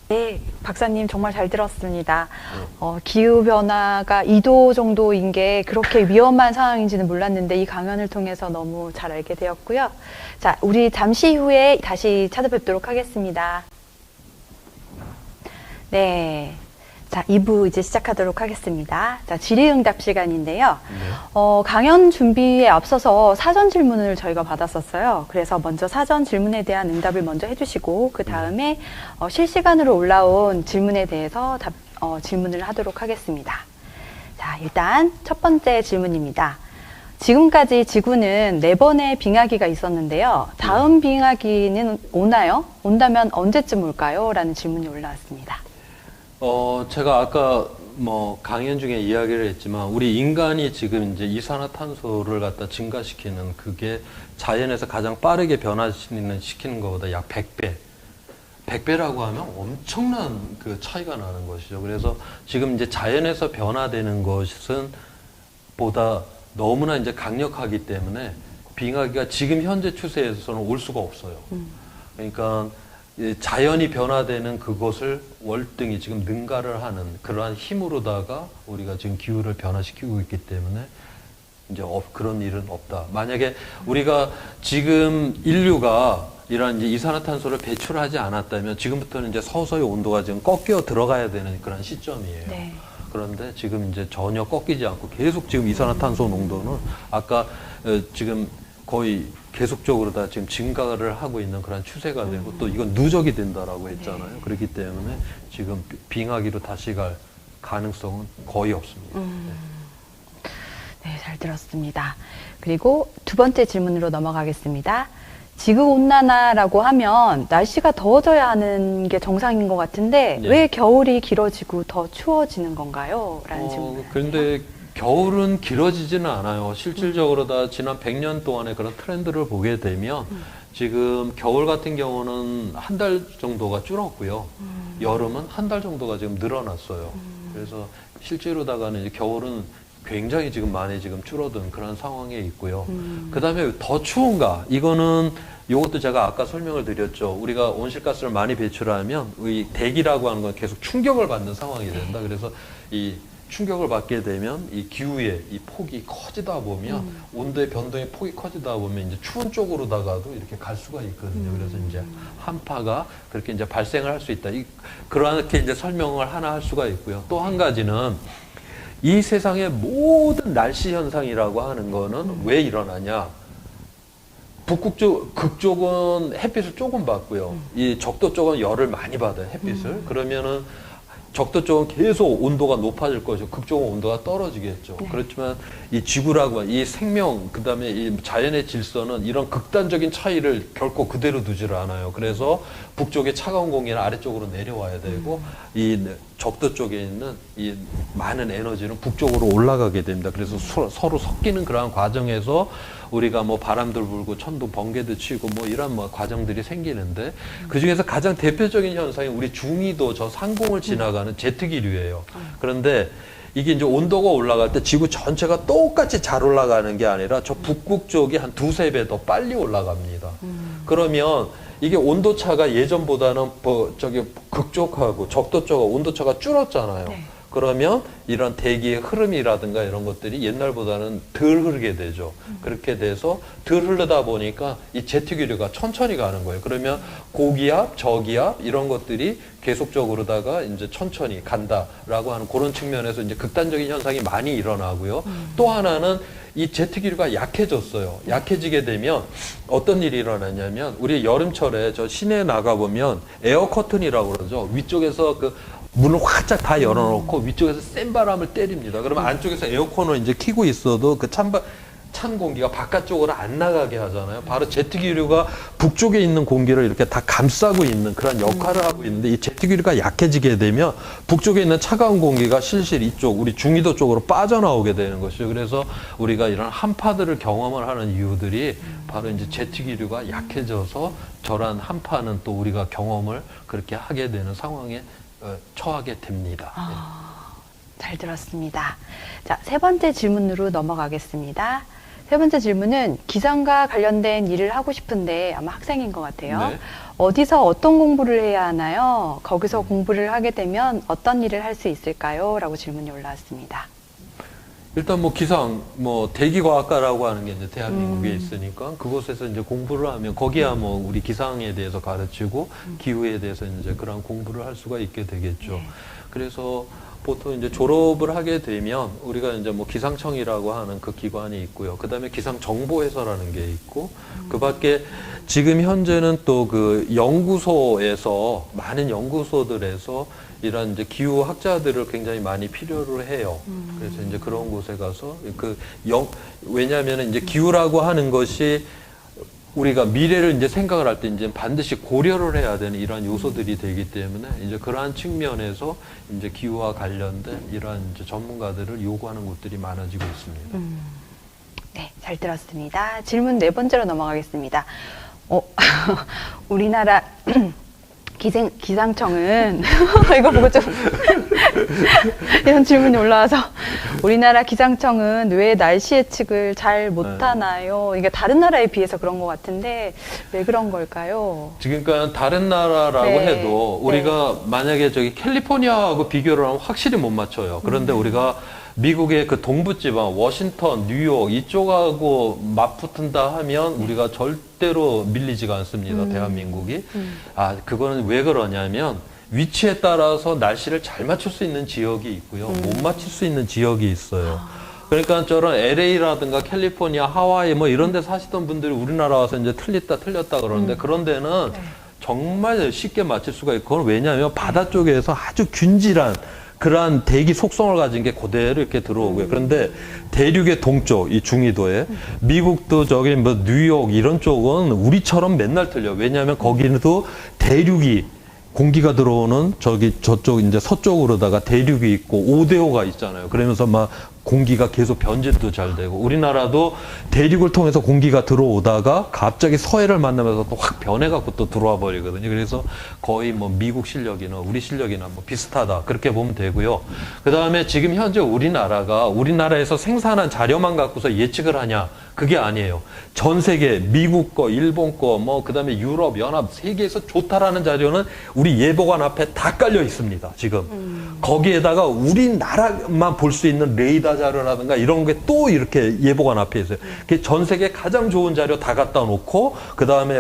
네, 박사님 정말 잘 들었습니다. 기후변화가 2도 정도인 게 그렇게 위험한 상황인지는 몰랐는데 이 강연을 통해서 너무 잘 알게 되었고요. 자, 우리 잠시 후에 다시 찾아뵙도록 하겠습니다. 네. 자, 2부 이제 시작하도록 하겠습니다. 자, 질의응답 시간인데요. 강연 준비에 앞서서 사전 질문을 저희가 받았었어요. 그래서 먼저 사전 질문에 대한 응답을 먼저 해주시고, 그 다음에 실시간으로 올라온 질문에 대해서 질문을 하도록 하겠습니다. 자, 일단 첫 번째 질문입니다. 지금까지 지구는 4번의 빙하기가 있었는데요. 다음 빙하기는 오나요? 온다면 언제쯤 올까요? 라는 질문이 올라왔습니다. 제가 아까 강연 중에 이야기를 했지만 우리 인간이 지금 이제 이산화탄소를 갖다 증가시키는 그게 자연에서 가장 빠르게 변화시키는 것보다 약 100배. 100배라고 하면 엄청난 그 차이가 나는 것이죠. 그래서 지금 이제 자연에서 변화되는 것은 보다 너무나 이제 강력하기 때문에 빙하기가 지금 현재 추세에서는 올 수가 없어요. 그러니까 자연이 변화되는 그것을 월등히 지금 능가를 하는 그러한 힘으로다가 우리가 지금 기후를 변화시키고 있기 때문에 이제 그런 일은 없다. 만약에 우리가 지금 인류가 이러한 이제 이산화탄소를 배출하지 않았다면 지금부터는 이제 서서히 온도가 지금 꺾여 들어가야 되는 그런 시점이에요. 네. 그런데 지금 이제 전혀 꺾이지 않고 계속 지금 이산화탄소 농도는 아까 지금 거의 계속적으로 다 지금 증가를 하고 있는 그런 추세가 되고 또 이건 누적이 된다라고 했잖아요. 네. 그렇기 때문에 지금 빙하기로 다시 갈 가능성은 거의 없습니다. 네, 잘 들었습니다. 그리고 두 번째 질문으로 넘어가겠습니다. 지구온난화라고 하면 날씨가 더워져야 하는 게 정상인 것 같은데 네. 왜 겨울이 길어지고 더 추워지는 건가요? 라는 질문입니다. 그런데 겨울은 길어지지는 않아요. 실질적으로 다 지난 100년 동안의 그런 트렌드를 보게 되면 지금 겨울 같은 경우는 한 달 정도가 줄었고요. 여름은 한 달 정도가 지금 늘어났어요. 그래서 실제로다가는 이제 겨울은 굉장히 지금 많이 지금 줄어든 그런 상황에 있고요. 그 다음에 더 추운가? 이거는 이것도 제가 아까 설명을 드렸죠. 우리가 온실가스를 많이 배출하면 이 대기라고 하는 건 계속 충격을 받는 상황이 된다. 그래서 이 충격을 받게 되면 이 기후의 이 폭이 커지다 보면 온도의 변동의 폭이 커지다 보면 이제 추운 쪽으로다가도 이렇게 갈 수가 있거든요. 그래서 이제 한파가 그렇게 이제 발생을 할 수 있다. 그렇게 이제 설명을 하나 할 수가 있고요. 또 한 가지는 이 세상의 모든 날씨 현상이라고 하는 거는 왜 일어나냐? 극쪽은 햇빛을 조금 받고요. 이 적도 쪽은 열을 많이 받아요, 햇빛을. 그러면은 적도 쪽은 계속 온도가 높아질 것이고 극쪽은 온도가 떨어지겠죠. 네. 그렇지만 이 지구라고 이 생명 그다음에 이 자연의 질서는 이런 극단적인 차이를 결코 그대로 두지를 않아요. 그래서 북쪽의 차가운 공기는 아래쪽으로 내려와야 되고 이 적도 쪽에 있는 이 많은 에너지는 북쪽으로 올라가게 됩니다. 그래서 서로 섞이는 그러한 과정에서 우리가 뭐 바람들 불고 천둥 번개도 치고 뭐 이런 뭐 과정들이 생기는데 그 중에서 가장 대표적인 현상이 우리 중위도 저 상공을 지나가는 제트기류예요. 그런데 이게 이제 온도가 올라갈 때 지구 전체가 똑같이 잘 올라가는 게 아니라 저 북극 쪽이 한 두세 배 더 빨리 올라갑니다. 그러면 이게 온도차가 예전보다는 극쪽하고 적도 쪽하고 온도차가 줄었잖아요. 네. 그러면 이런 대기의 흐름이라든가 이런 것들이 옛날보다는 덜 흐르게 되죠. 그렇게 돼서 덜 흐르다 보니까 이 제트기류가 천천히 가는 거예요. 그러면 고기압, 저기압 이런 것들이 계속적으로다가 이제 천천히 간다라고 하는 그런 측면에서 이제 극단적인 현상이 많이 일어나고요. 또 하나는 이 제트기류가 약해졌어요. 약해지게 되면 어떤 일이 일어나냐면 우리 여름철에 저 시내에 나가보면 에어커튼이라고 그러죠. 위쪽에서 그 문을 활짝 다 열어놓고 위쪽에서 센 바람을 때립니다. 그러면 안쪽에서 에어컨을 이제 켜고 있어도 그 찬 공기가 바깥쪽으로 안 나가게 하잖아요. 바로 제트기류가 북쪽에 있는 공기를 이렇게 다 감싸고 있는 그런 역할을 하고 있는데 이 제트기류가 약해지게 되면 북쪽에 있는 차가운 공기가 실실 이쪽 우리 중위도 쪽으로 빠져나오게 되는 것이죠. 그래서 우리가 이런 한파들을 경험을 하는 이유들이 바로 이제 제트기류가 약해져서 저런 한파는 또 우리가 경험을 그렇게 하게 되는 상황에 처하게 됩니다. 잘 들었습니다. 자, 세 번째 질문으로 넘어가겠습니다. 세 번째 질문은 기상과 관련된 일을 하고 싶은데 아마 학생인 것 같아요. 네. 어디서 어떤 공부를 해야 하나요? 거기서 공부를 하게 되면 어떤 일을 할 수 있을까요? 라고 질문이 올라왔습니다. 일단 뭐 기상, 뭐 대기과학과라고 하는 게 이제 대한민국에 있으니까 그곳에서 이제 공부를 하면 거기야 뭐 우리 기상에 대해서 가르치고 기후에 대해서 이제 그런 공부를 할 수가 있게 되겠죠. 네. 그래서 보통 이제 졸업을 하게 되면 우리가 이제 뭐 기상청이라고 하는 그 기관이 있고요. 그 다음에 기상정보회사라는 게 있고, 그 밖에 지금 현재는 또 그 연구소에서, 많은 연구소들에서 이런 이제 기후학자들을 굉장히 많이 필요로 해요. 그래서 이제 그런 곳에 가서 왜냐하면 이제 기후라고 하는 것이 우리가 미래를 이제 생각을 할 때 이제 반드시 고려를 해야 되는 이러한 요소들이 되기 때문에 이제 그러한 측면에서 이제 기후와 관련된 이러한 이제 전문가들을 요구하는 곳들이 많아지고 있습니다. 네, 잘 들었습니다. 질문 네 번째로 넘어가겠습니다. 우리나라 기상청은 이거 보고 좀 이런 질문이 올라와서 우리나라 기상청은 왜 날씨 예측을 잘 못하나요? 이게 다른 나라에 비해서 그런 것 같은데 왜 그런 걸까요? 지금 그러니까 다른 나라라고 네. 해도 우리가 만약에 저기 캘리포니아하고 비교를 하면 확실히 못 맞춰요. 그런데 우리가 미국의 그 동부지방, 워싱턴, 뉴욕 이쪽하고 맞붙은다 하면 우리가 절대로 밀리지가 않습니다. 대한민국이. 그거는 왜 그러냐면 위치에 따라서 날씨를 잘 맞출 수 있는 지역이 있고요. 못 맞출 수 있는 지역이 있어요. 그러니까 저런 LA라든가 캘리포니아, 하와이 뭐 이런 데 사시던 분들이 우리나라 와서 이제 틀렸다 그러는데 그런 데는 정말 쉽게 맞출 수가 있고, 그건 왜냐하면 바다 쪽에서 아주 균질한 그러한 대기 속성을 가진 게 그대로 이렇게 들어오고요. 그런데 대륙의 동쪽, 이 중위도에 미국도 저기 뭐 뉴욕 이런 쪽은 우리처럼 맨날 틀려. 왜냐하면 거기는도 대륙이 공기가 들어오는 저쪽 이제 서쪽으로다가 대륙이 있고 5대5가 있잖아요. 그러면서 막 공기가 계속 변질도 잘 되고, 우리나라도 대륙을 통해서 공기가 들어오다가 갑자기 서해를 만나면서 또 확 변해갖고 또 들어와 버리거든요. 그래서 거의 뭐 미국 실력이나 우리 실력이나 뭐 비슷하다 그렇게 보면 되고요. 그 다음에 지금 현재 우리나라에서 생산한 자료만 갖고서 예측을 하냐? 그게 아니에요. 전 세계 미국 거, 일본 거, 뭐 그다음에 유럽, 연합, 세계에서 좋다라는 자료는 우리 예보관 앞에 다 깔려 있습니다. 지금 거기에다가 우리나라만 볼 수 있는 레이더 자료라든가 이런 게 또 이렇게 예보관 앞에 있어요. 그게 전 세계 가장 좋은 자료 다 갖다 놓고 그 다음에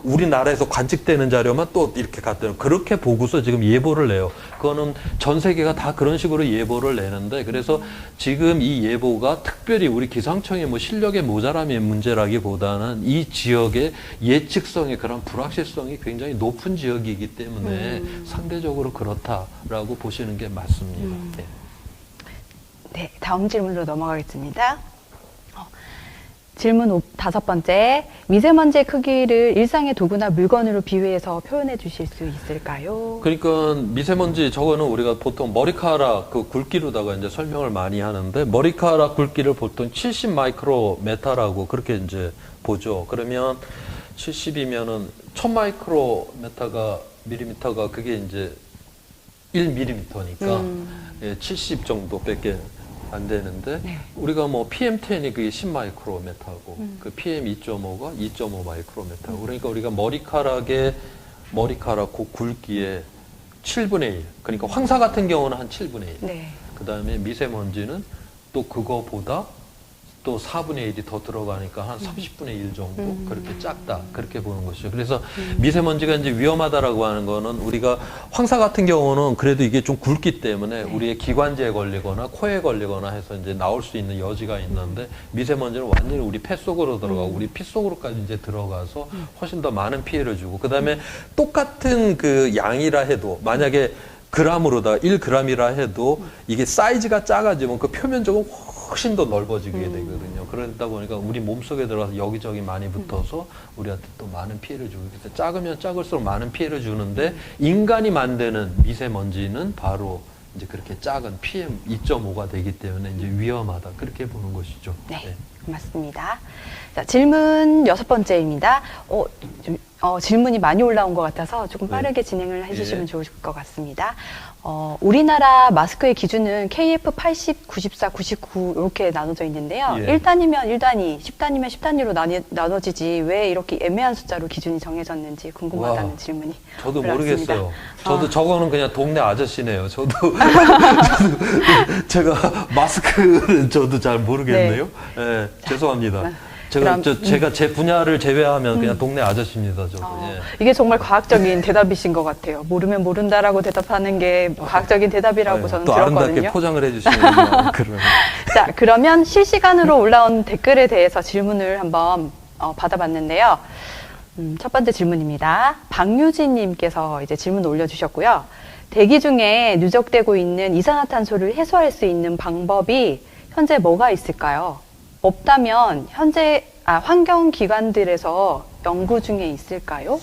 우리나라에서 관측되는 자료만 또 이렇게 갖다 놓고 그렇게 보고서 지금 예보를 내요. 그거는 전 세계가 다 그런 식으로 예보를 내는데, 그래서 지금 이 예보가 특별히 우리 기상청의 뭐 실력의 모자람의 문제라기보다는 이 지역의 예측성의 그런 불확실성이 굉장히 높은 지역이기 때문에 상대적으로 그렇다라고 보시는 게 맞습니다. 네. 네, 다음 질문으로 넘어가겠습니다. 질문 다섯 번째, 미세먼지의 크기를 일상의 도구나 물건으로 비유해서 표현해 주실 수 있을까요? 그러니까 미세먼지 저거는 우리가 보통 머리카락 그 굵기로다가 이제 설명을 많이 하는데, 머리카락 굵기를 보통 70 마이크로메타라고 그렇게 이제 보죠. 그러면 70이면은 1000 밀리미터가 그게 이제 1밀리미터니까 70 정도밖에 안 되는데, 우리가 뭐 PM10이 그게 10 마이크로메타고 그 PM 2.5가 2.5 마이크로메타고, 그러니까 우리가 머리카락 그 굵기의 7분의 1. 그러니까 황사 같은 경우는 한 7분의 1. 네. 그 다음에 미세먼지는 또 그거보다 또 4분의 1이 더 들어가니까 한 30분의 1 정도 그렇게 작다 그렇게 보는 것이죠. 그래서 미세먼지가 이제 위험하다라고 하는 거는, 우리가 황사 같은 경우는 그래도 이게 좀 굵기 때문에 우리의 기관지에 걸리거나 코에 걸리거나 해서 이제 나올 수 있는 여지가 있는데, 미세먼지는 완전히 우리 폐 속으로 들어가고 우리 피 속으로까지 이제 들어가서 훨씬 더 많은 피해를 주고, 그 다음에 똑같은 그 양이라 해도 만약에 그램으로다 1g이라 해도 이게 사이즈가 작아지면 그 표면적은 훨씬 더 넓어지게 되거든요. 그러다 보니까 우리 몸속에 들어가서 여기저기 많이 붙어서 우리한테 또 많은 피해를 주고, 그래서 작으면 작을수록 많은 피해를 주는데, 인간이 만드는 미세먼지는 바로 이제 그렇게 작은 PM 2.5가 되기 때문에 이제 위험하다 그렇게 보는 것이죠. 네, 고맙습니다. 자, 질문 여섯 번째입니다. 좀 질문이 많이 올라온 것 같아서 조금 네. 빠르게 진행을 해주시면 예. 좋을 것 같습니다. 우리나라 마스크의 기준은 KF80, 94, 99 이렇게 나눠져 있는데요. 예. 1단위면 1단위, 10단위면 10단위로 나눠지지 왜 이렇게 애매한 숫자로 기준이 정해졌는지 궁금하다는 와, 질문이 저도 올라왔습니다. 모르겠어요. 저도 저거는 그냥 동네 아저씨네요. 저도 제가 마스크는 저도 잘 모르겠네요. 네, 죄송합니다. 제가 제 분야를 제외하면 그냥 동네 아저씨입니다. 저도. 예. 이게 정말 과학적인 대답이신 것 같아요. 모르면 모른다라고 대답하는 게 과학적인 대답이라고 저는 또 들었거든요. 아름답게 포장을 해주시는 그런. 자, 그러면 실시간으로 올라온 댓글에 대해서 질문을 한번 받아봤는데요. 첫 번째 질문입니다. 박유진님께서 이제 질문 올려주셨고요. 대기 중에 누적되고 있는 이산화탄소를 해소할 수 있는 방법이 현재 뭐가 있을까요? 없다면 현재 환경기관들에서 연구 중에 있을까요?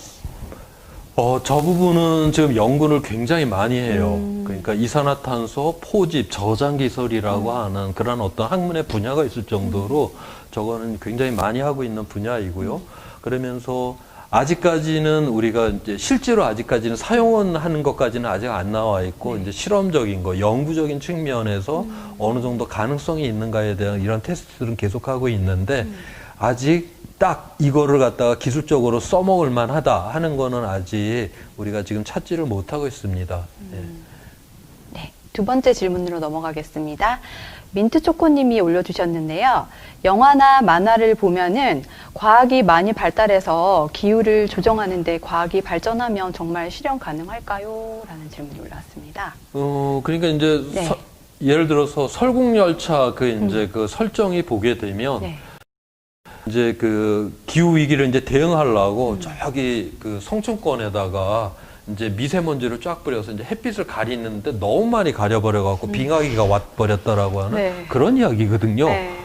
저 부분은 지금 연구를 굉장히 많이 해요. 그러니까 이산화탄소 포집 저장 기술이라고 하는 그런 어떤 학문의 분야가 있을 정도로 저거는 굉장히 많이 하고 있는 분야이고요. 그러면서 아직까지는 우리가 이제 실제로 아직까지는 사용은 하는 것까지는 아직 안 나와 있고 이제 실험적인 거, 연구적인 측면에서 어느 정도 가능성이 있는가에 대한 이런 테스트들은 계속하고 있는데 아직 딱 이거를 갖다가 기술적으로 써먹을 만하다 하는 거는 아직 우리가 지금 찾지를 못하고 있습니다. 네, 두 번째 질문으로 넘어가겠습니다. 민트초코님이 올려주셨는데요. 영화나 만화를 보면은 과학이 많이 발달해서 기후를 조정하는데 과학이 발전하면 정말 실현 가능할까요? 라는 질문이 올라왔습니다. 그러니까 이제 네. 예를 들어서 설국열차 이제 그 설정이 보게 되면 네. 이제 그 기후 위기를 이제 대응하려고 저기 그 성층권에다가 이제 미세먼지를 쫙 뿌려서 이제 햇빛을 가리는데 너무 많이 가려버려 갖고 빙하기가 와버렸다라고 하는 네. 그런 이야기거든요. 네.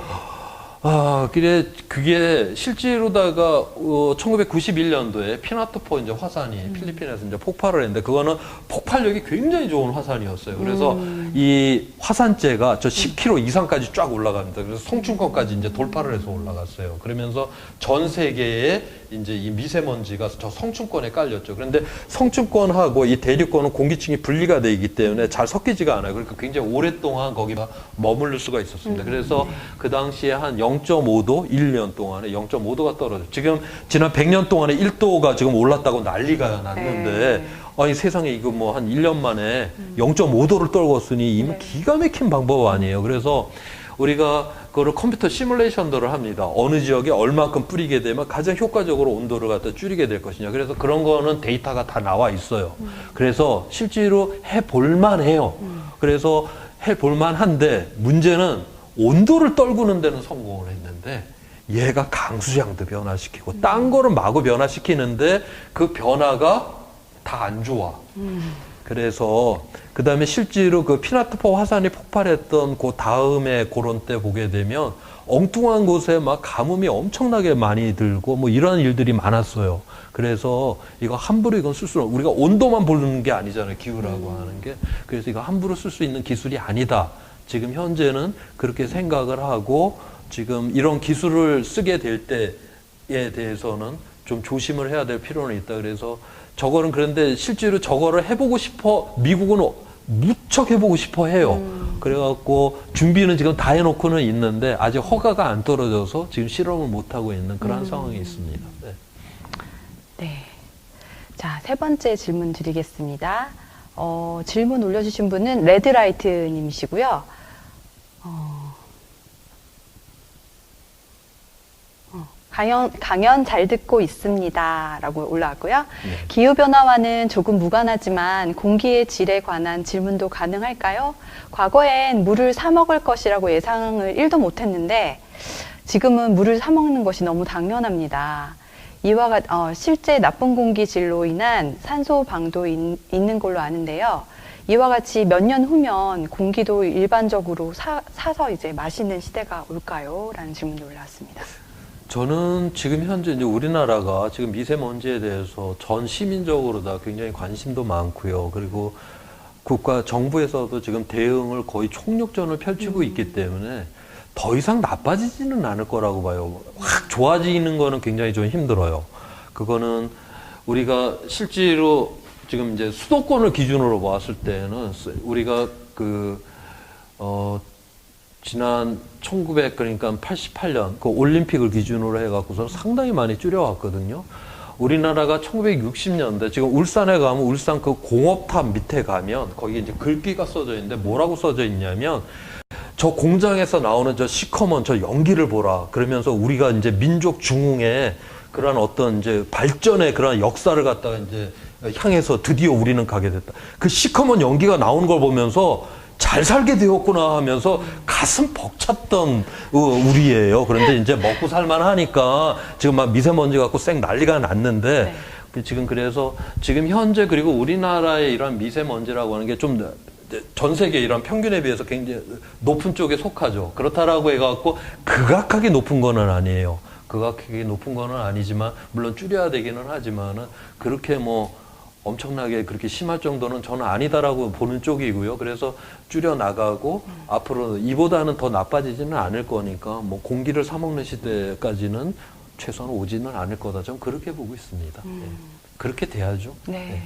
그게 실제로다가 1991년도에 피나투포 이제 화산이 필리핀에서 이제 폭발을 했는데 그거는 폭발력이 굉장히 좋은 화산이었어요. 그래서 이 화산재가 저 10km 이상까지 쫙 올라갑니다. 그래서 성층권까지 이제 돌파를 해서 올라갔어요. 그러면서 전 세계에 이제 이 미세먼지가 저 성층권에 깔렸죠. 그런데 성층권하고 이 대륙권은 공기층이 분리가 되어 있기 때문에 잘 섞이지가 않아요. 그러니까 굉장히 오랫동안 거기가 머무를 수가 있었습니다. 그래서 그 당시에 한 0.5도, 1년 동안에 0.5도가 떨어졌어요. 지금 지난 100년 동안에 1도가 지금 올랐다고 난리가 났는데 아니 세상에 이거 뭐 한 1년 만에 0.5도를 떨궜으니 이미 기가 막힌 방법 아니에요. 그래서 우리가 그거를 컴퓨터 시뮬레이션들을 합니다. 어느 지역에 얼마큼 뿌리게 되면 가장 효과적으로 온도를 갖다 줄이게 될 것이냐. 그래서 그런 거는 데이터가 다 나와 있어요. 그래서 실제로 해볼만 해요. 그래서 해볼만 한데 문제는 온도를 떨구는 데는 성공을 했는데 얘가 강수량도 변화시키고 딴 거를 마구 변화시키는데 그 변화가 다 안 좋아. 그래서 그 다음에 실제로 그 피나투포 화산이 폭발했던 그 다음에 그런 때 보게 되면 엉뚱한 곳에 막 가뭄이 엄청나게 많이 들고 뭐 이런 일들이 많았어요. 그래서 이거 함부로 이건 쓸 수 없는, 우리가 온도만 보는 게 아니잖아요. 기후라고 하는 게. 그래서 이거 함부로 쓸 수 있는 기술이 아니다. 지금 현재는 그렇게 생각을 하고 지금 이런 기술을 쓰게 될 때에 대해서는 좀 조심을 해야 될 필요는 있다. 그래서 저거는 그런데 실제로 저거를 해보고 싶어 미국은 무척 해보고 싶어 해요. 그래갖고 준비는 지금 다 해놓고는 있는데 아직 허가가 안 떨어져서 지금 실험을 못하고 있는 그런 상황이 있습니다. 네. 네. 자, 세 번째 질문 드리겠습니다. 질문 올려주신 분은 레드라이트님이시고요. 강연 잘 듣고 있습니다. 라고 올라왔고요. 네. 기후변화와는 조금 무관하지만 공기의 질에 관한 질문도 가능할까요? 과거엔 물을 사 먹을 것이라고 예상을 1도 못했는데 지금은 물을 사 먹는 것이 너무 당연합니다. 이와 실제 나쁜 공기 질로 인한 산소 방도 있는 걸로 아는데요. 이와 같이 몇 년 후면 공기도 일반적으로 사서 이제 마시는 시대가 올까요? 라는 질문도 올라왔습니다. 저는 지금 현재 이제 우리나라가 지금 미세먼지에 대해서 전 시민적으로 다 굉장히 관심도 많고요. 그리고 국가 정부에서도 지금 대응을 거의 총력전을 펼치고 있기 때문에 더 이상 나빠지지는 않을 거라고 봐요. 확 좋아지는 거는 굉장히 좀 힘들어요. 그거는 우리가 실제로 지금 이제 수도권을 기준으로 봤을 때는 우리가 지난 그러니까 88년 그 올림픽을 기준으로 해갖고서 상당히 많이 줄여왔거든요. 우리나라가 1960년대 지금 울산에 가면 울산 그 공업탑 밑에 가면 거기 이제 글귀가 써져 있는데 뭐라고 써져 있냐면 저 공장에서 나오는 저 시커먼 저 연기를 보라. 그러면서 우리가 이제 민족 중흥의 그런 어떤 이제 발전의 그런 역사를 갖다가 이제 향해서 드디어 우리는 가게 됐다. 그 시커먼 연기가 나오는 걸 보면서 잘 살게 되었구나 하면서 가슴 벅찼던 우리예요. 그런데 이제 먹고 살만 하니까 지금 막 미세먼지 갖고 쌩 난리가 났는데 네. 지금 그래서 지금 현재 그리고 우리나라의 이런 미세먼지라고 하는 게 좀 전 세계 이런 평균에 비해서 굉장히 높은 쪽에 속하죠. 그렇다라고 해갖고 극악하게 높은 거는 아니에요. 극악하게 높은 거는 아니지만 물론 줄여야 되기는 하지만은 그렇게 뭐 엄청나게 그렇게 심할 정도는 저는 아니다라고 보는 쪽이고요. 그래서 줄여 나가고 앞으로 이보다는 더 나빠지지는 않을 거니까 뭐 공기를 사 먹는 시대까지는 최소한 오지는 않을 거다. 저는 그렇게 보고 있습니다. 네. 그렇게 돼야죠. 네. 네.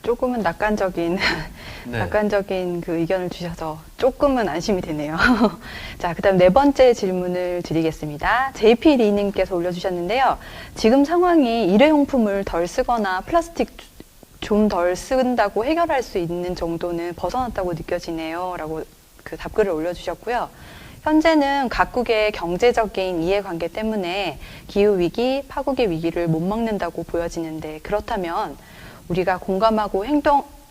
조금은 낙관적인 네. 낙관적인 그 의견을 주셔서 조금은 안심이 되네요. 자, 그다음 네 번째 질문을 드리겠습니다. JP 리님께서 올려주셨는데요. 지금 상황이 일회용품을 덜 쓰거나 플라스틱 좀 덜 쓴다고 해결할 수 있는 정도는 벗어났다고 느껴지네요. 라고 그 답글을 올려주셨고요. 현재는 각국의 경제적인 이해관계 때문에 기후위기, 파국의 위기를 못 막는다고 보여지는데 그렇다면 우리가 공감하고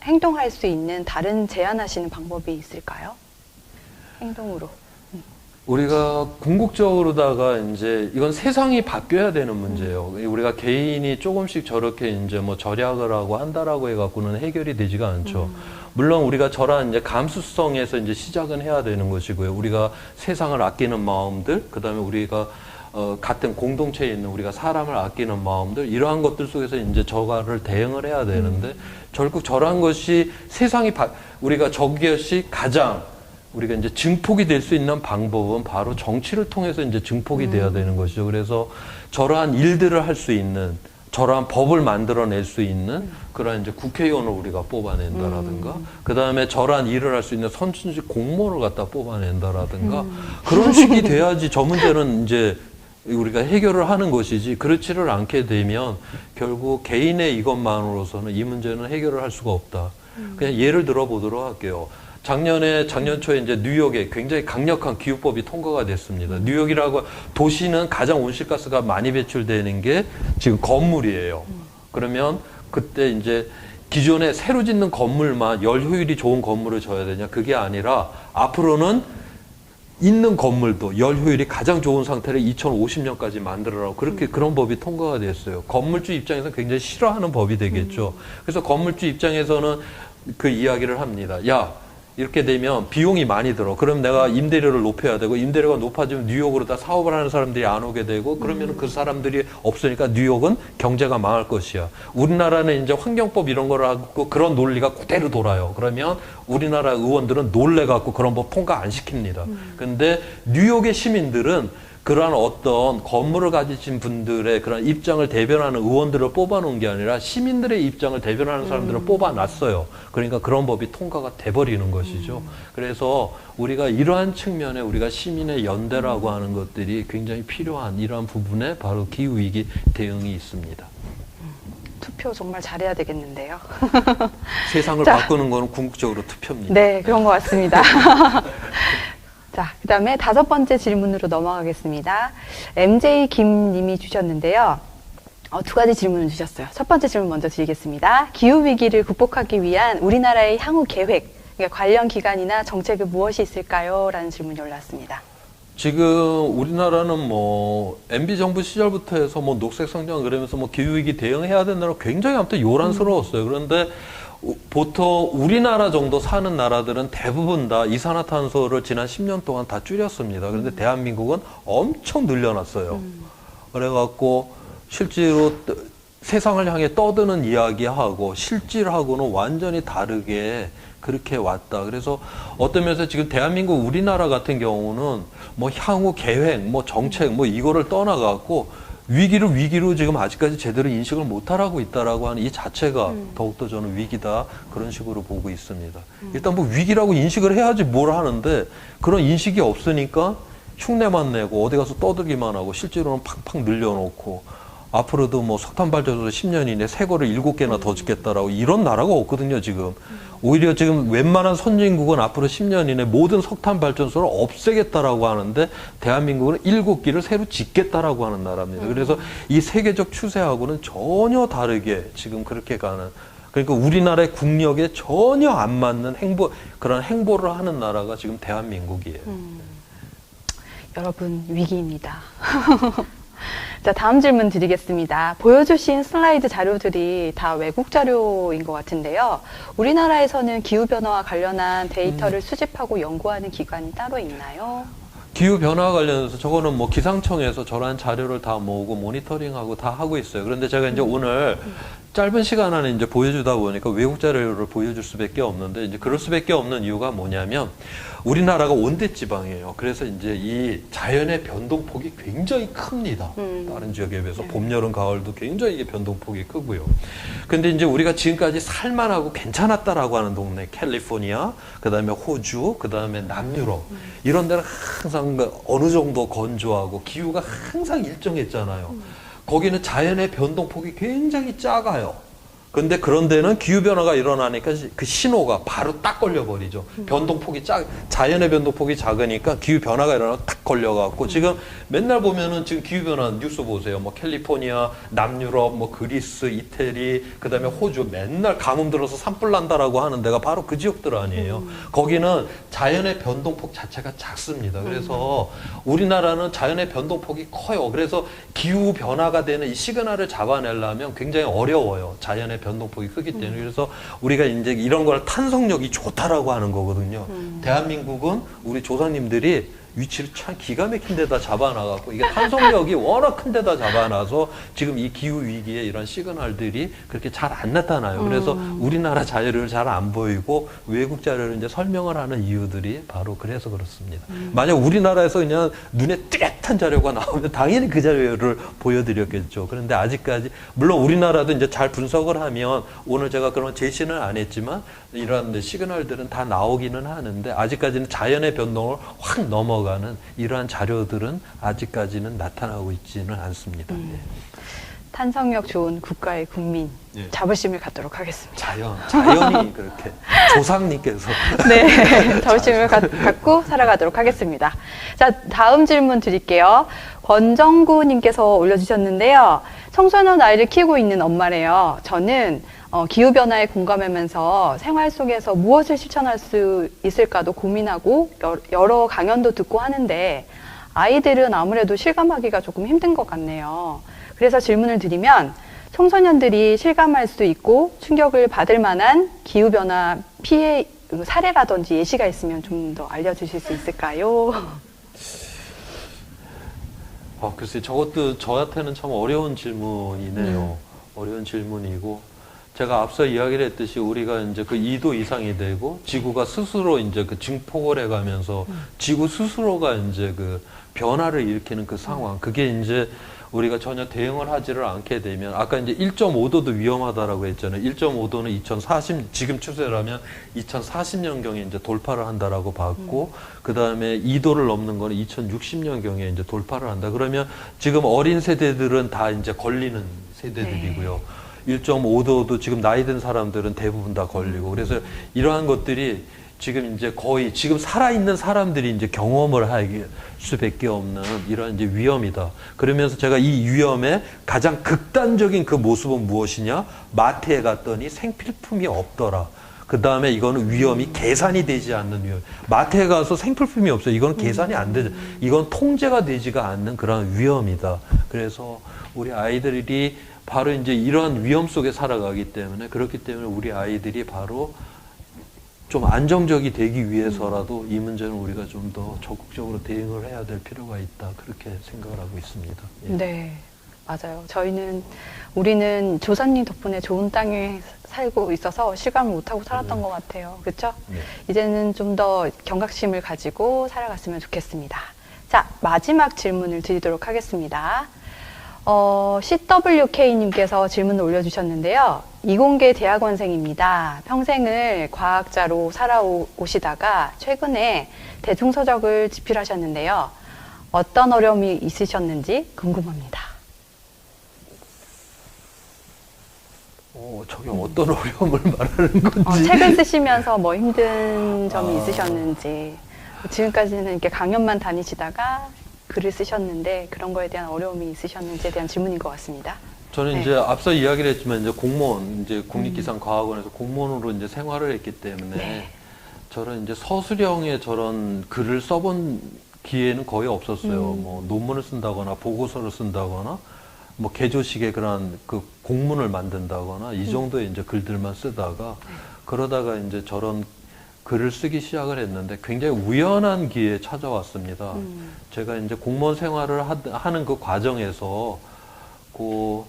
행동할 수 있는 다른 제안하시는 방법이 있을까요? 행동으로. 우리가 궁극적으로다가 이제 이건 세상이 바뀌어야 되는 문제예요. 우리가 개인이 조금씩 저렇게 이제 뭐 절약을 하고 한다라고 해갖고는 해결이 되지가 않죠. 물론 우리가 저런 이제 감수성에서 이제 시작은 해야 되는 것이고요. 우리가 세상을 아끼는 마음들, 그 다음에 우리가 같은 공동체에 있는 우리가 사람을 아끼는 마음들, 이러한 것들 속에서 이제 저거를 대응을 해야 되는데, 결국 저러한 것이 우리가 저것이 가장 우리가 이제 증폭이 될 수 있는 방법은 바로 정치를 통해서 이제 증폭이 돼야 되는 것이죠. 그래서 저러한 일들을 할 수 있는, 저러한 법을 만들어낼 수 있는 그런 이제 국회의원을 우리가 뽑아낸다라든가, 그 다음에 저러한 일을 할 수 있는 선출직 공무원을 갖다 뽑아낸다라든가, 그런 식이 돼야지 저 문제는 이제 우리가 해결을 하는 것이지, 그렇지를 않게 되면 결국 개인의 이것만으로서는 이 문제는 해결을 할 수가 없다. 그냥 예를 들어 보도록 할게요. 작년 초에 이제 뉴욕에 굉장히 강력한 기후법이 통과가 됐습니다. 뉴욕이라고 도시는 가장 온실가스가 많이 배출되는 게 지금 건물이에요. 그러면 그때 이제 기존에 새로 짓는 건물만 열 효율이 좋은 건물을 져야 되냐? 그게 아니라 앞으로는 있는 건물도 열 효율이 가장 좋은 상태를 2050년까지 만들어라고 그렇게 그런 법이 통과가 됐어요. 건물주 입장에서 굉장히 싫어하는 법이 되겠죠. 그래서 건물주 입장에서는 그 이야기를 합니다. 야, 이렇게 되면 비용이 많이 들어. 그럼 내가 임대료를 높여야 되고, 임대료가 높아지면 뉴욕으로 다 사업을 하는 사람들이 안 오게 되고, 그러면 그 사람들이 없으니까 뉴욕은 경제가 망할 것이야. 우리나라는 이제 환경법 이런 거를 하고 그런 논리가 그대로 돌아요. 그러면 우리나라 의원들은 놀래갖고 그런 법 통과 안 시킵니다. 근데 뉴욕의 시민들은 그러한 어떤 건물을 가지신 분들의 그런 입장을 대변하는 의원들을 뽑아놓은 게 아니라 시민들의 입장을 대변하는 사람들을 뽑아놨어요. 그러니까 그런 법이 통과가 돼버리는 것이죠. 그래서 우리가 이러한 측면에 우리가 시민의 연대라고 하는 것들이 굉장히 필요한 이러한 부분에 바로 기후위기 대응이 있습니다. 투표 정말 잘해야 되겠는데요. 세상을 바꾸는 거는 궁극적으로 투표입니다. 네, 그런 것 같습니다. 자, 그 다음에 다섯 번째 질문으로 넘어가겠습니다. MJ 김님이 주셨는데요. 두 가지 질문을 주셨어요. 첫 번째 질문 먼저 드리겠습니다. 기후위기를 극복하기 위한 우리나라의 향후 계획, 그러니까 관련 기관이나 정책이 무엇이 있을까요? 라는 질문이 올라왔습니다. 지금 우리나라는 뭐 MB 정부 시절부터 해서 뭐 녹색 성장 그러면서 뭐 기후위기 대응해야 된다고 굉장히 아무튼 요란스러웠어요. 그런데 보통 우리나라 정도 사는 나라들은 대부분 다 이산화탄소를 지난 10년 동안 다 줄였습니다. 그런데 대한민국은 엄청 늘려놨어요. 그래갖고 실제로 세상을 향해 떠드는 이야기하고 실질하고는 완전히 다르게 그렇게 왔다. 그래서 어떤 면에서 지금 대한민국 우리나라 같은 경우는 뭐 향후 계획, 뭐 정책, 뭐 이거를 떠나갖고 위기로 지금 아직까지 제대로 인식을 못하고 있다라고 하는 이 자체가 더욱더 저는 위기다 그런 식으로 보고 있습니다. 일단 뭐 위기라고 인식을 해야지 뭘 하는데 그런 인식이 없으니까 흉내만 내고 어디 가서 떠들기만 하고 실제로는 팍팍 늘려놓고 앞으로도 뭐 석탄 발전소 10년 이내 새 거를 7개나 더 짓겠다라고 이런 나라가 없거든요, 지금. 오히려 지금 웬만한 선진국은 앞으로 10년 이내 모든 석탄 발전소를 없애겠다라고 하는데 대한민국은 7기를 새로 짓겠다라고 하는 나라입니다. 그래서 이 세계적 추세하고는 전혀 다르게 지금 그렇게 가는 그러니까 우리나라의 국력에 전혀 안 맞는 그런 행보를 하는 나라가 지금 대한민국이에요. 여러분, 위기입니다. 자, 다음 질문 드리겠습니다. 보여주신 슬라이드 자료들이 다 외국 자료인 것 같은데요. 우리나라에서는 기후변화와 관련한 데이터를 수집하고 연구하는 기관이 따로 있나요? 기후변화와 관련해서 저거는 뭐 기상청에서 저런 자료를 다 모으고 모니터링하고 다 하고 있어요. 그런데 제가 이제 오늘 짧은 시간 안에 이제 보여주다 보니까 외국 자료를 보여줄 수밖에 없는데 이제 그럴 수밖에 없는 이유가 뭐냐면 우리나라가 온대지방이에요. 그래서 이제 이 자연의 변동폭이 굉장히 큽니다. 다른 지역에 비해서 봄, 여름, 가을도 굉장히 이게 변동폭이 크고요. 근데 이제 우리가 지금까지 살만하고 괜찮았다라고 하는 동네, 캘리포니아, 그 다음에 호주, 그 다음에 남유럽 이런 데는 항상 어느 정도 건조하고 기후가 항상 일정했잖아요. 거기는 자연의 변동폭이 굉장히 작아요. 근데 그런 데는 기후변화가 일어나니까 그 신호가 바로 딱 걸려버리죠. 변동폭이 자연의 변동폭이 작으니까 기후변화가 일어나면 딱 걸려갖고 지금 맨날 보면은 지금 기후변화 뉴스 보세요. 뭐 캘리포니아, 남유럽, 뭐 그리스, 이태리, 그 다음에 호주 맨날 가뭄 들어서 산불 난다라고 하는 데가 바로 그 지역들 아니에요. 거기는 자연의 변동폭 자체가 작습니다. 그래서 우리나라는 자연의 변동폭이 커요. 그래서 기후변화가 되는 이 시그널을 잡아내려면 굉장히 어려워요. 자연의 변동폭이 크기 때문에. 그래서 우리가 이제 이런 걸 탄성력이 좋다라고 하는 거거든요. 대한민국은 우리 조상님들이 위치를 참 기가 막힌 데다 잡아놔갖고 이게 탄성력이 워낙 큰 데다 잡아놔서 지금 이 기후 위기에 이런 시그널들이 그렇게 잘 안 나타나요. 그래서 우리나라 자료를 잘 안 보이고 외국 자료를 이제 설명을 하는 이유들이 바로 그래서 그렇습니다. 만약 우리나라에서 그냥 눈에 뚜렷한 자료가 나오면 당연히 그 자료를 보여드렸겠죠. 그런데 아직까지 물론 우리나라도 이제 잘 분석을 하면 오늘 제가 그런 제시는 안 했지만 이러한 시그널들은 다 나오기는 하는데 아직까지는 자연의 변동을 확 넘어가는 이러한 자료들은 아직까지는 나타나고 있지는 않습니다. 탄성력 좋은 국가의 국민 자부심을 갖도록 하겠습니다. 자연이 그렇게 조상님께서 네, 자부심을 갖고 살아가도록 하겠습니다. 자, 다음 질문 드릴게요. 권정구님께서 올려주셨는데요. 청소년 아이를 키우고 있는 엄마래요. 저는 기후변화에 공감하면서 생활 속에서 무엇을 실천할 수 있을까도 고민하고 여러 강연도 듣고 하는데 아이들은 아무래도 실감하기가 조금 힘든 것 같네요. 그래서 질문을 드리면 청소년들이 실감할 수 있고 충격을 받을 만한 기후변화 피해 사례라든지 예시가 있으면 좀 더 알려주실 수 있을까요? 글쎄 저것도 저한테는 참 어려운 질문이네요. 어려운 질문이고 제가 앞서 이야기를 했듯이 우리가 이제 그 2도 이상이 되고 지구가 스스로 이제 그 증폭을 해가면서 지구 스스로가 이제 그 변화를 일으키는 그 상황 그게 이제 우리가 전혀 대응을 하지를 않게 되면 아까 이제 1.5도도 위험하다라고 했잖아요. 1.5도는 2040 지금 추세라면 2040년경에 이제 돌파를 한다라고 봤고 그 다음에 2도를 넘는 거는 2060년경에 이제 돌파를 한다. 그러면 지금 어린 세대들은 다 이제 걸리는 세대들이고요. 1.5도도 지금 나이 든 사람들은 대부분 다 걸리고 그래서 이러한 것들이 지금 이제 거의 지금 살아있는 사람들이 이제 경험을 할 수밖에 없는 이런 이제 위험이다. 그러면서 제가 이 위험의 가장 극단적인 그 모습은 무엇이냐? 마트에 갔더니 생필품이 없더라. 그 다음에 이거는 위험이 계산이 되지 않는 위험. 마트에 가서 생필품이 없어요. 이건 계산이 안 되죠. 이건 통제가 되지가 않는 그런 위험이다. 그래서 우리 아이들이 바로 이제 이런 위험 속에 살아가기 때문에 그렇기 때문에 우리 아이들이 바로 좀 안정적이 되기 위해서라도 이 문제는 우리가 좀 더 적극적으로 대응을 해야 될 필요가 있다. 그렇게 생각을 하고 있습니다. 예. 네, 맞아요. 우리는 조상님 덕분에 좋은 땅에 살고 있어서 실감을 못하고 살았던 것 같아요. 그렇죠? 네. 이제는 좀 더 경각심을 가지고 살아갔으면 좋겠습니다. 자, 마지막 질문을 드리도록 하겠습니다. CWK님께서 질문을 올려주셨는데요. 이공계 대학원생입니다. 평생을 과학자로 살아오시다가 최근에 대중서적을 집필하셨는데요. 어떤 어려움이 있으셨는지 궁금합니다. 저게 어떤 어려움을 말하는 건지. 책을 쓰시면서 뭐 힘든 점이 있으셨는지, 지금까지는 이렇게 강연만 다니시다가 글을 쓰셨는데 그런 거에 대한 어려움이 있으셨는지에 대한 질문인 것 같습니다. 저는 네. 이제 앞서 이야기를 했지만 이제 공무원, 이제 국립기상과학원에서 공무원으로 이제 생활을 했기 때문에 네. 저는 이제 서술형의 저런 글을 써본 기회는 거의 없었어요. 뭐 논문을 쓴다거나 보고서를 쓴다거나 뭐 개조식의 그런 그 공문을 만든다거나 이 정도의 이제 글들만 쓰다가 그러다가 이제 저런 글을 쓰기 시작을 했는데 굉장히 우연한 기회에 찾아왔습니다. 제가 이제 공무원 생활을 하는 그 과정에서 그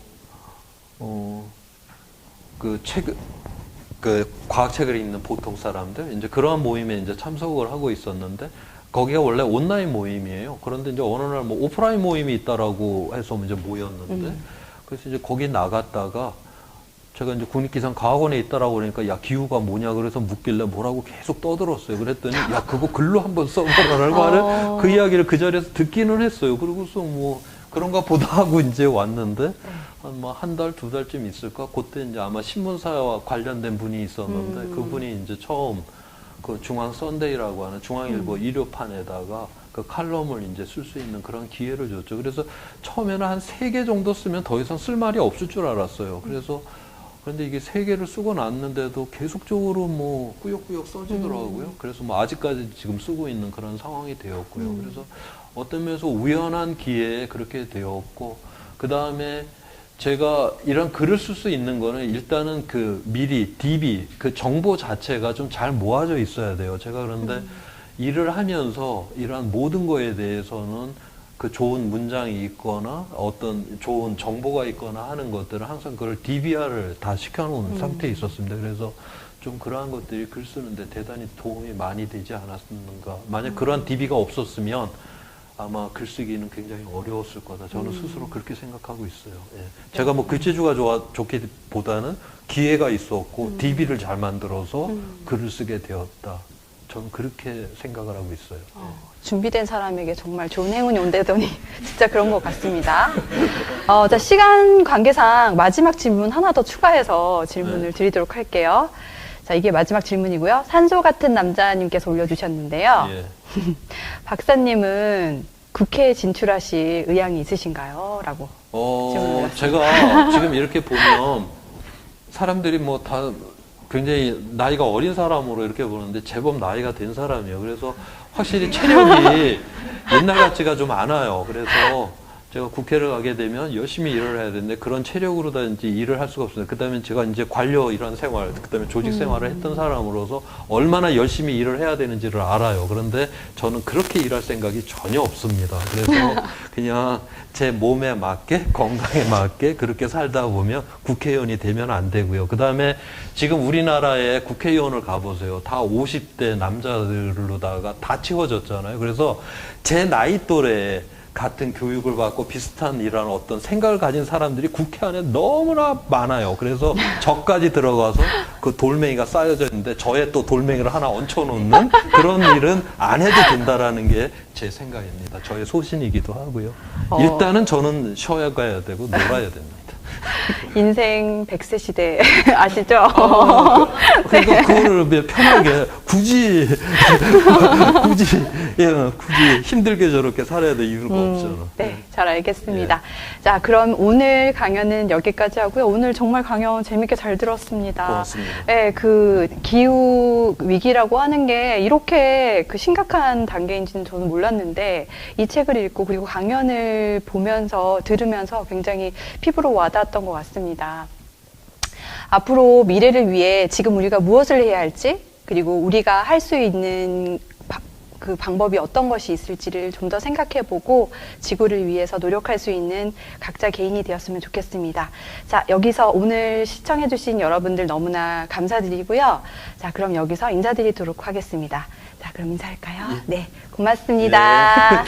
과학책을 읽는 보통 사람들 이제 그러한 모임에 이제 참석을 하고 있었는데 거기가 원래 온라인 모임이에요. 그런데 이제 어느 날 뭐 오프라인 모임이 있다라고 해서 이제 모였는데 그래서 이제 거기 나갔다가 제가 이제 국립기상과학원에 있다라고 그러니까 야 기후가 뭐냐 그래서 묻길래 뭐라고 계속 떠들었어요. 그랬더니 야 그거 글로 한번 써보라고 하는 그 이야기를 그 자리에서 듣기는 했어요. 그러고서 뭐 그런가 보다 하고 이제 왔는데 한 뭐 한 달, 두 달쯤 있을까? 그때 이제 아마 신문사와 관련된 분이 있었는데 그분이 이제 처음 그 중앙 선데이라고 하는 중앙일보 일요판에다가 그 칼럼을 이제 쓸 수 있는 그런 기회를 줬죠. 그래서 처음에는 한 3개 정도 쓰면 더 이상 쓸 말이 없을 줄 알았어요. 그래서 그런데 이게 3개를 쓰고 났는데도 계속적으로 뭐 꾸역꾸역 써지더라고요. 그래서 뭐 아직까지 지금 쓰고 있는 그런 상황이 되었고요. 그래서 어떤 면에서 우연한 기회에 그렇게 되었고, 그 다음에 제가 이런 글을 쓸 수 있는 거는 일단은 그 미리 DB 그 정보 자체가 좀 잘 모아져 있어야 돼요. 제가 그런데 일을 하면서 이러한 모든 거에 대해서는 그 좋은 문장이 있거나 어떤 좋은 정보가 있거나 하는 것들은 항상 그걸 DBR을 다 시켜놓은 상태에 있었습니다. 그래서 좀 그러한 것들이 글 쓰는데 대단히 도움이 많이 되지 않았는가. 만약 그러한 DB가 없었으면 아마 글쓰기는 굉장히 어려웠을 거다. 저는 스스로 그렇게 생각하고 있어요. 예. 제가 뭐 글재주가 좋기보다는 기회가 있었고 DB를 잘 만들어서 글을 쓰게 되었다. 저는 그렇게 생각을 하고 있어요. 준비된 사람에게 정말 좋은 행운이 온다더니 진짜 그런 것 같습니다. 자, 시간 관계상 마지막 질문 하나 더 추가해서 질문을 드리도록 할게요. 자, 이게 마지막 질문이고요. 산소 같은 남자님께서 올려주셨는데요. 예. 박사님은 국회에 진출하실 의향이 있으신가요? 라고. 제가 지금 이렇게 보면 사람들이 뭐 다 굉장히 나이가 어린 사람으로 이렇게 보는데 제법 나이가 된 사람이에요. 그래서 확실히 체력이 옛날 같지가 좀 않아요. 그래서 제가 국회를 가게 되면 열심히 일을 해야 되는데 그런 체력으로든지 일을 할 수가 없어요. 그다음에 제가 이제 관료 이런 생활, 그다음에 조직 생활을 했던 사람으로서 얼마나 열심히 일을 해야 되는지를 알아요. 그런데 저는 그렇게 일할 생각이 전혀 없습니다. 그래서 그냥 제 몸에 맞게 건강에 맞게 그렇게 살다 보면 국회의원이 되면 안 되고요. 그다음에 지금 우리나라에 국회의원을 가보세요. 다 50대 남자들로다가 다 채워졌잖아요. 그래서 제 나이 또래 같은 교육을 받고 비슷한 이런 어떤 생각을 가진 사람들이 국회 안에 너무나 많아요. 그래서 저까지 들어가서 그 돌멩이가 쌓여져 있는데 저의 또 돌멩이를 하나 얹혀놓는 그런 일은 안 해도 된다라는 게 제 생각입니다. 저의 소신이기도 하고요. 일단은 저는 쉬어야 가야 되고 놀아야 됩니다. 인생 100세 시대 아시죠? 그러니까 그거를 편하게 굳이 힘들게 저렇게 살아야 될 이유가 없잖아. 네, 잘 알겠습니다. 자, 그럼 오늘 강연은 여기까지 하고요. 오늘 정말 강연 재밌게 잘 들었습니다. 고맙습니다. 네, 그 기후 위기라고 하는 게 이렇게 그 심각한 단계인지는 저는 몰랐는데 이 책을 읽고 그리고 강연을 보면서 들으면서 굉장히 피부로 와닿았던 것 같습니다. 앞으로 미래를 위해 지금 우리가 무엇을 해야 할지 그리고 우리가 할 수 있는 그 방법이 어떤 것이 있을지를 좀 더 생각해보고 지구를 위해서 노력할 수 있는 각자 개인이 되었으면 좋겠습니다. 자, 여기서 오늘 시청해주신 여러분들 너무나 감사드리고요. 자, 그럼 여기서 인사드리도록 하겠습니다. 자, 그럼 인사할까요? 네, 고맙습니다.